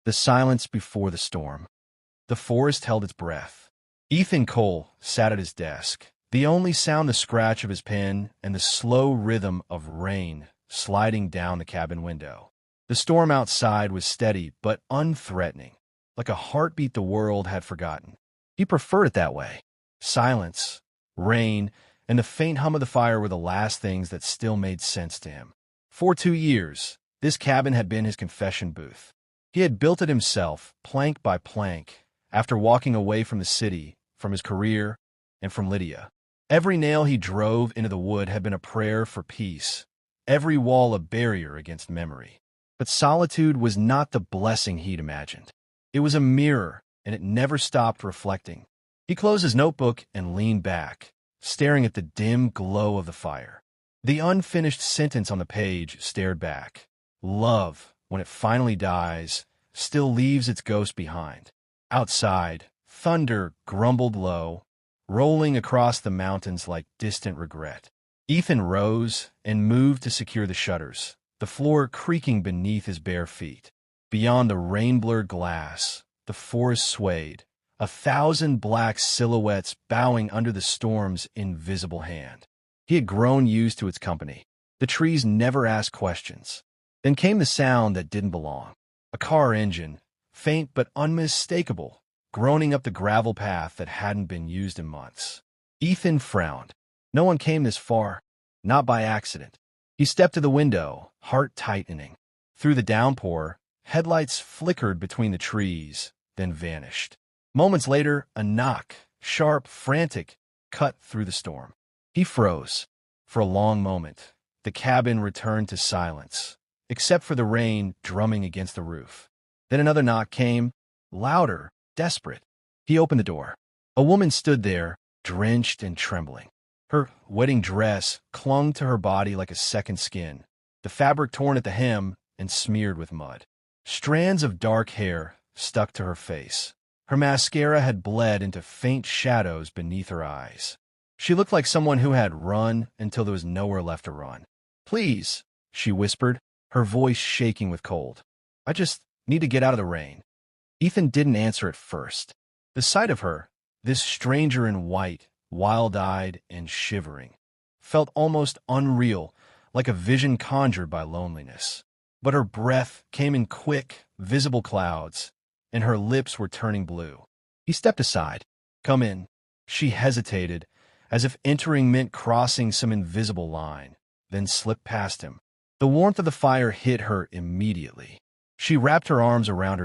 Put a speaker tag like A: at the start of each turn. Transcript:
A: The silence before the storm. The forest held its breath. Ethan Cole sat at his desk, the only sound the scratch of his pen and the slow rhythm of rain sliding down the cabin window. The storm outside was steady but unthreatening, like a heartbeat the world had forgotten. He preferred it that way. Silence, rain, and the faint hum of the fire were the last things that still made sense to him. For 2 years, this cabin had been his confession booth. He had built it himself, plank by plank, after walking away from the city, from his career, and from Lydia. Every nail he drove into the wood had been a prayer for peace, every wall a barrier against memory. But solitude was not the blessing he'd imagined. It was a mirror, and it never stopped reflecting. He closed his notebook and leaned back, staring at the dim glow of the fire. The unfinished sentence on the page stared back. Love, when it finally dies, still leaves its ghost behind. Outside, thunder grumbled low, rolling across the mountains like distant regret. Ethan rose and moved to secure the shutters, the floor creaking beneath his bare feet. Beyond the rain-blurred glass, the forest swayed, 1,000 black silhouettes bowing under the storm's invisible hand. He had grown used to its company. The trees never asked questions. Then came the sound that didn't belong. A car engine, faint but unmistakable, groaning up the gravel path that hadn't been used in months. Ethan frowned. No one came this far, not by accident. He stepped to the window, heart tightening. Through the downpour, headlights flickered between the trees, then vanished. Moments later, a knock, sharp, frantic, cut through the storm. He froze. For a long moment, the cabin returned to silence, except for the rain drumming against the roof. Then another knock came, louder, desperate. He opened the door. A woman stood there, drenched and trembling. Her wedding dress clung to her body like a second skin, the fabric torn at the hem and smeared with mud. Strands of dark hair stuck to her face. Her mascara had bled into faint shadows beneath her eyes. She looked like someone who had run until there was nowhere left to run. "Please," she whispered, her voice shaking with cold. "I just need to get out of the rain." Ethan didn't answer at first. The sight of her, this stranger in white, wild-eyed and shivering, felt almost unreal, like a vision conjured by loneliness. But her breath came in quick, visible clouds, and her lips were turning blue. He stepped aside. "Come in." She hesitated, as if entering meant crossing some invisible line, then slipped past him. The warmth of the fire hit her immediately. She wrapped her arms around her